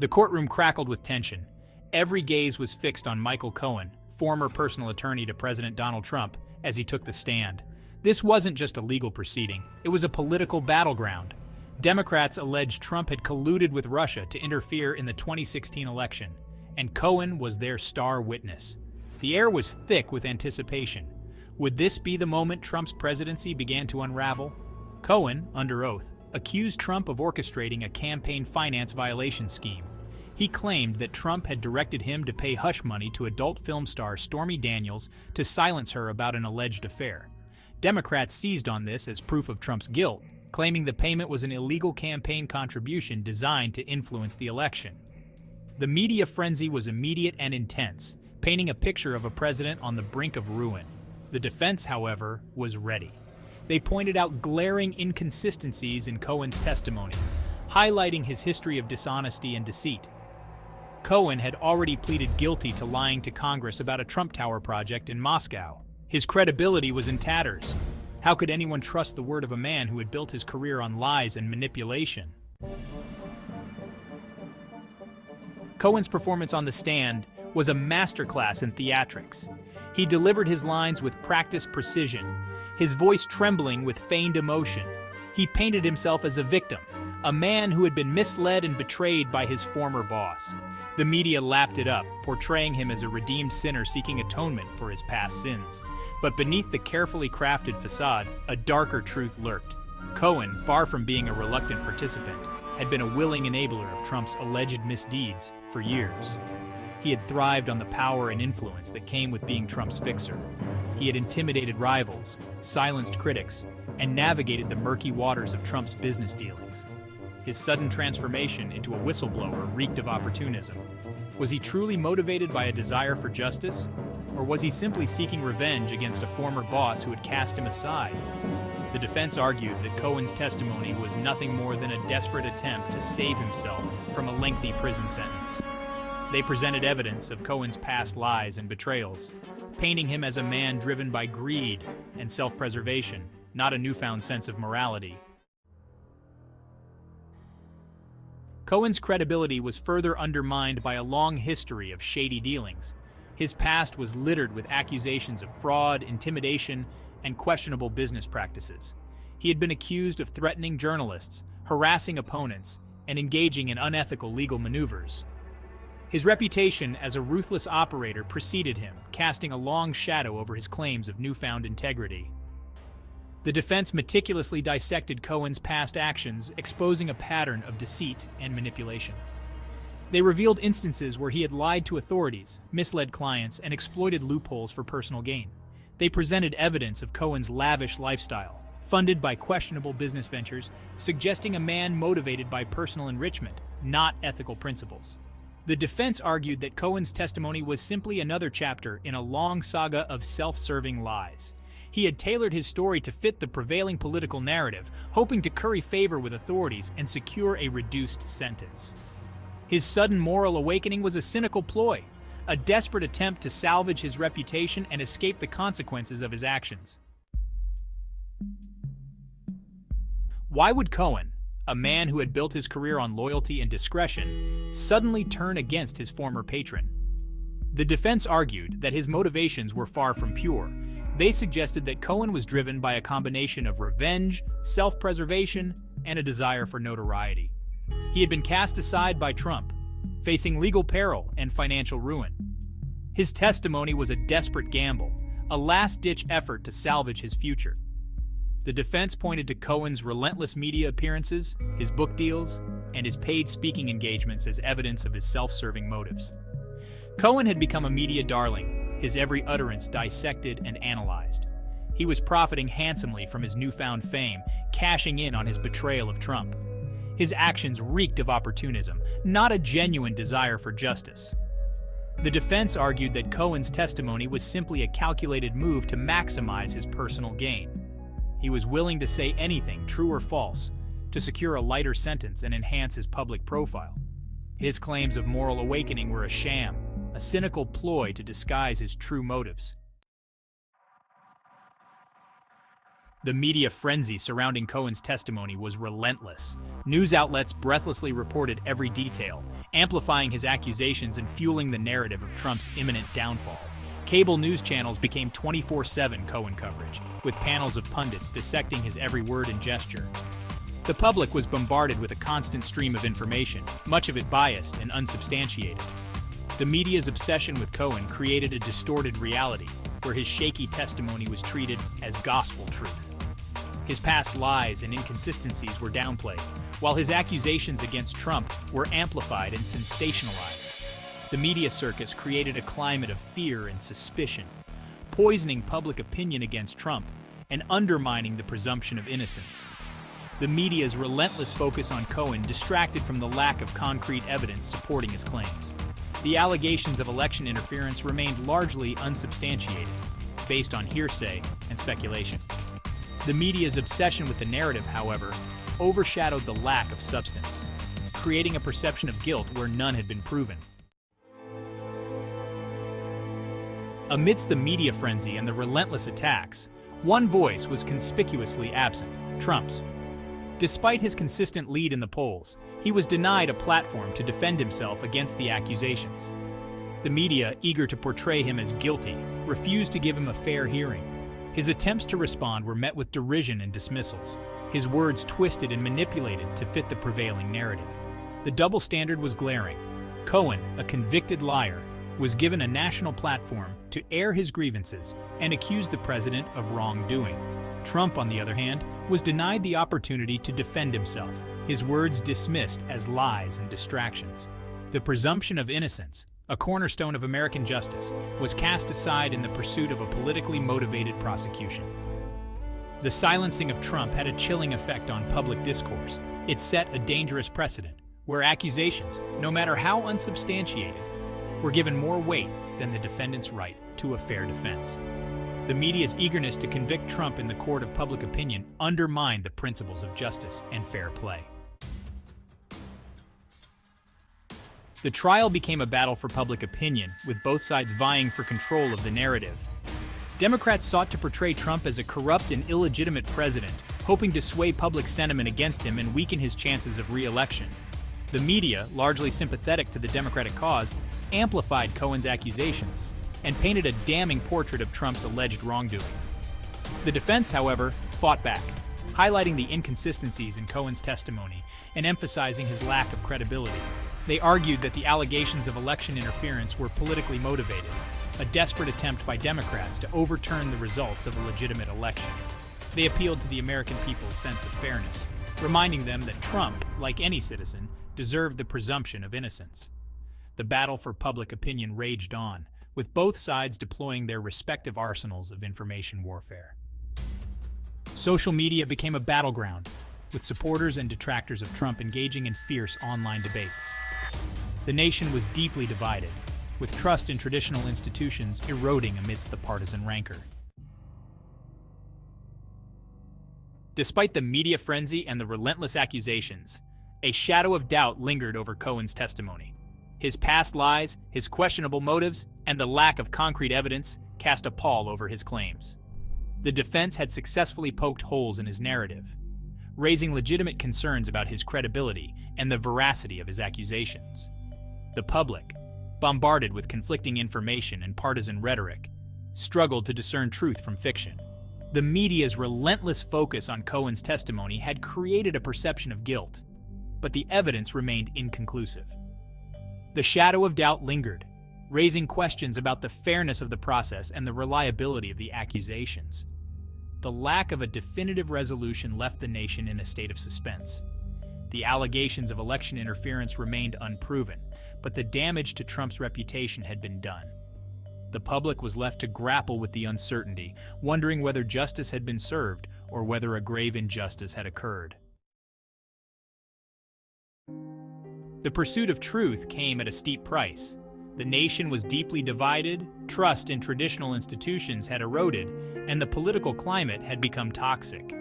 The courtroom crackled with tension. Every gaze was fixed on Michael Cohen, former personal attorney to President Donald Trump, as he took the stand. This wasn't just a legal proceeding, it was a political battleground. Democrats alleged Trump had colluded with Russia to interfere in the 2016 election, and Cohen was their star witness. The air was thick with anticipation. Would this be the moment Trump's presidency began to unravel? Cohen, under oath, accused Trump of orchestrating a campaign finance violation scheme. He claimed that Trump had directed him to pay hush money to adult film star Stormy Daniels to silence her about an alleged affair. Democrats seized on this as proof of Trump's guilt, claiming the payment was an illegal campaign contribution designed to influence the election. The media frenzy was immediate and intense, painting a picture of a president on the brink of ruin. The defense, however, was ready. They pointed out glaring inconsistencies in Cohen's testimony, highlighting his history of dishonesty and deceit. Cohen had already pleaded guilty to lying to Congress about a Trump Tower project in Moscow. His credibility was in tatters. How could anyone trust the word of a man who had built his career on lies and manipulation? Cohen's performance on the stand was a masterclass in theatrics. He delivered his lines with practiced precision, his voice trembling with feigned emotion. He painted himself as a victim, a man who had been misled and betrayed by his former boss. The media lapped it up, portraying him as a redeemed sinner seeking atonement for his past sins. But beneath the carefully crafted facade, a darker truth lurked. Cohen, far from being a reluctant participant, had been a willing enabler of Trump's alleged misdeeds for years. He had thrived on the power and influence that came with being Trump's fixer. He had intimidated rivals, silenced critics, and navigated the murky waters of Trump's business dealings. His sudden transformation into a whistleblower reeked of opportunism. Was he truly motivated by a desire for justice? Or was he simply seeking revenge against a former boss who had cast him aside? The defense argued that Cohen's testimony was nothing more than a desperate attempt to save himself from a lengthy prison sentence. They presented evidence of Cohen's past lies and betrayals, painting him as a man driven by greed and self-preservation, not a newfound sense of morality. Cohen's credibility was further undermined by a long history of shady dealings. His past was littered with accusations of fraud, intimidation, and questionable business practices. He had been accused of threatening journalists, harassing opponents, and engaging in unethical legal maneuvers. His reputation as a ruthless operator preceded him, casting a long shadow over his claims of newfound integrity. The defense meticulously dissected Cohen's past actions, exposing a pattern of deceit and manipulation. They revealed instances where he had lied to authorities, misled clients, and exploited loopholes for personal gain. They presented evidence of Cohen's lavish lifestyle, funded by questionable business ventures, suggesting a man motivated by personal enrichment, not ethical principles. The defense argued that Cohen's testimony was simply another chapter in a long saga of self-serving lies. He had tailored his story to fit the prevailing political narrative, hoping to curry favor with authorities and secure a reduced sentence. His sudden moral awakening was a cynical ploy, a desperate attempt to salvage his reputation and escape the consequences of his actions. Why would Cohen, a man who had built his career on loyalty and discretion, suddenly turn against his former patron? The defense argued that his motivations were far from pure. They suggested that Cohen was driven by a combination of revenge, self-preservation, and a desire for notoriety. He had been cast aside by Trump, facing legal peril and financial ruin. His testimony was a desperate gamble, a last-ditch effort to salvage his future. The defense pointed to Cohen's relentless media appearances, his book deals, and his paid speaking engagements as evidence of his self-serving motives. Cohen had become a media darling, his every utterance dissected and analyzed. He was profiting handsomely from his newfound fame, cashing in on his betrayal of Trump. His actions reeked of opportunism, not a genuine desire for justice. The defense argued that Cohen's testimony was simply a calculated move to maximize his personal gain. He was willing to say anything, true or false, to secure a lighter sentence and enhance his public profile. His claims of moral awakening were a sham, a cynical ploy to disguise his true motives. The media frenzy surrounding Cohen's testimony was relentless. News outlets breathlessly reported every detail, amplifying his accusations and fueling the narrative of Trump's imminent downfall. Cable news channels became 24/7 Cohen coverage, with panels of pundits dissecting his every word and gesture. The public was bombarded with a constant stream of information, much of it biased and unsubstantiated. The media's obsession with Cohen created a distorted reality, where his shaky testimony was treated as gospel truth. His past lies and inconsistencies were downplayed, while his accusations against Trump were amplified and sensationalized. The media circus created a climate of fear and suspicion, poisoning public opinion against Trump and undermining the presumption of innocence. The media's relentless focus on Cohen distracted from the lack of concrete evidence supporting his claims. The allegations of election interference remained largely unsubstantiated, based on hearsay and speculation. The media's obsession with the narrative, however, overshadowed the lack of substance, creating a perception of guilt where none had been proven. Amidst the media frenzy and the relentless attacks, one voice was conspicuously absent: Trump's. Despite his consistent lead in the polls, he was denied a platform to defend himself against the accusations. The media, eager to portray him as guilty, refused to give him a fair hearing. His attempts to respond were met with derision and dismissals, his words twisted and manipulated to fit the prevailing narrative. The double standard was glaring. Cohen, a convicted liar, was given a national platform to air his grievances and accuse the president of wrongdoing. Trump, on the other hand, was denied the opportunity to defend himself, his words dismissed as lies and distractions. The presumption of innocence, a cornerstone of American justice, was cast aside in the pursuit of a politically motivated prosecution. The silencing of Trump had a chilling effect on public discourse. It set a dangerous precedent, where accusations, no matter how unsubstantiated, were given more weight than the defendant's right to a fair defense. The media's eagerness to convict Trump in the court of public opinion undermined the principles of justice and fair play. The trial became a battle for public opinion, with both sides vying for control of the narrative. Democrats sought to portray Trump as a corrupt and illegitimate president, hoping to sway public sentiment against him and weaken his chances of re-election. The media, largely sympathetic to the Democratic cause, amplified Cohen's accusations and painted a damning portrait of Trump's alleged wrongdoings. The defense, however, fought back, highlighting the inconsistencies in Cohen's testimony and emphasizing his lack of credibility. They argued that the allegations of election interference were politically motivated, a desperate attempt by Democrats to overturn the results of a legitimate election. They appealed to the American people's sense of fairness, reminding them that Trump, like any citizen, deserved the presumption of innocence. The battle for public opinion raged on, with both sides deploying their respective arsenals of information warfare. Social media became a battleground, with supporters and detractors of Trump engaging in fierce online debates. The nation was deeply divided, with trust in traditional institutions eroding amidst the partisan rancor. Despite the media frenzy and the relentless accusations, a shadow of doubt lingered over Cohen's testimony. His past lies, his questionable motives, and the lack of concrete evidence cast a pall over his claims. The defense had successfully poked holes in his narrative, raising legitimate concerns about his credibility and the veracity of his accusations. The public, bombarded with conflicting information and partisan rhetoric, struggled to discern truth from fiction. The media's relentless focus on Cohen's testimony had created a perception of guilt, but the evidence remained inconclusive. The shadow of doubt lingered, raising questions about the fairness of the process and the reliability of the accusations. The lack of a definitive resolution left the nation in a state of suspense. The allegations of election interference remained unproven, but the damage to Trump's reputation had been done. The public was left to grapple with the uncertainty, wondering whether justice had been served or whether a grave injustice had occurred. The pursuit of truth came at a steep price. The nation was deeply divided, trust in traditional institutions had eroded, and the political climate had become toxic.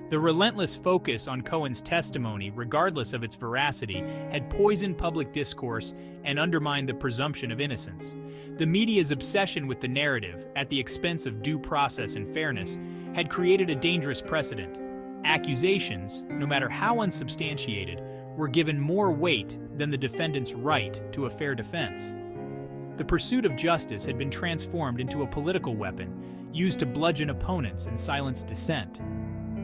The relentless focus on Cohen's testimony, regardless of its veracity, had poisoned public discourse and undermined the presumption of innocence. The media's obsession with the narrative, at the expense of due process and fairness, had created a dangerous precedent. Accusations, no matter how unsubstantiated, were given more weight than the defendant's right to a fair defense. The pursuit of justice had been transformed into a political weapon used to bludgeon opponents and silence dissent.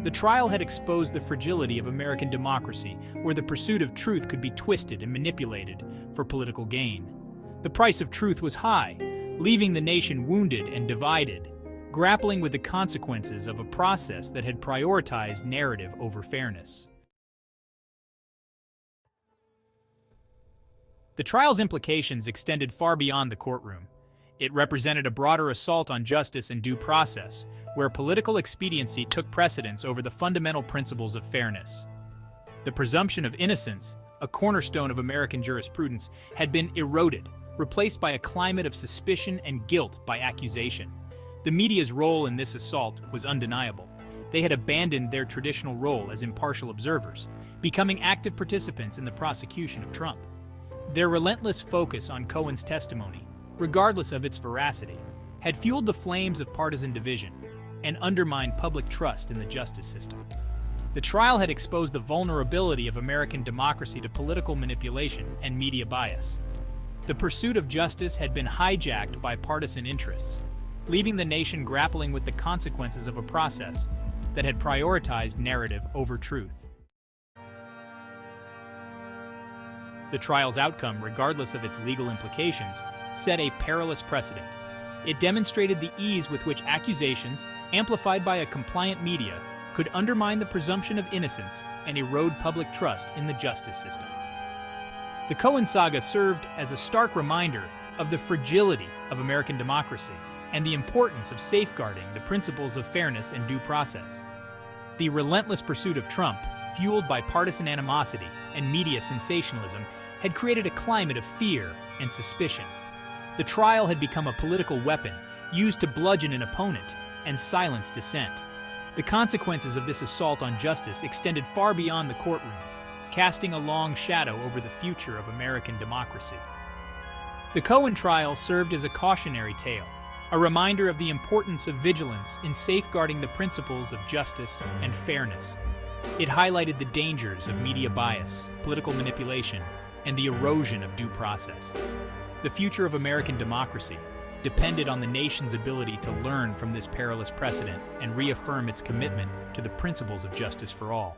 The trial had exposed the fragility of American democracy, where the pursuit of truth could be twisted and manipulated for political gain. The price of truth was high, leaving the nation wounded and divided, grappling with the consequences of a process that had prioritized narrative over fairness. The trial's implications extended far beyond the courtroom. It represented a broader assault on justice and due process, where political expediency took precedence over the fundamental principles of fairness. The presumption of innocence, a cornerstone of American jurisprudence, had been eroded, replaced by a climate of suspicion and guilt by accusation. The media's role in this assault was undeniable. They had abandoned their traditional role as impartial observers, becoming active participants in the prosecution of Trump. Their relentless focus on Cohen's testimony, regardless of its veracity, had fueled the flames of partisan division and undermined public trust in the justice system. The trial had exposed the vulnerability of American democracy to political manipulation and media bias. The pursuit of justice had been hijacked by partisan interests, leaving the nation grappling with the consequences of a process that had prioritized narrative over truth. The trial's outcome, regardless of its legal implications, set a perilous precedent. It demonstrated the ease with which accusations, amplified by a compliant media, could undermine the presumption of innocence and erode public trust in the justice system. The Cohen saga served as a stark reminder of the fragility of American democracy and the importance of safeguarding the principles of fairness and due process. The relentless pursuit of Trump, fueled by partisan animosity and media sensationalism, had created a climate of fear and suspicion. The trial had become a political weapon used to bludgeon an opponent and silence dissent. The consequences of this assault on justice extended far beyond the courtroom, casting a long shadow over the future of American democracy. The Cohen trial served as a cautionary tale, a reminder of the importance of vigilance in safeguarding the principles of justice and fairness. It highlighted the dangers of media bias, political manipulation, and the erosion of due process. The future of American democracy depended on the nation's ability to learn from this perilous precedent and reaffirm its commitment to the principles of justice for all.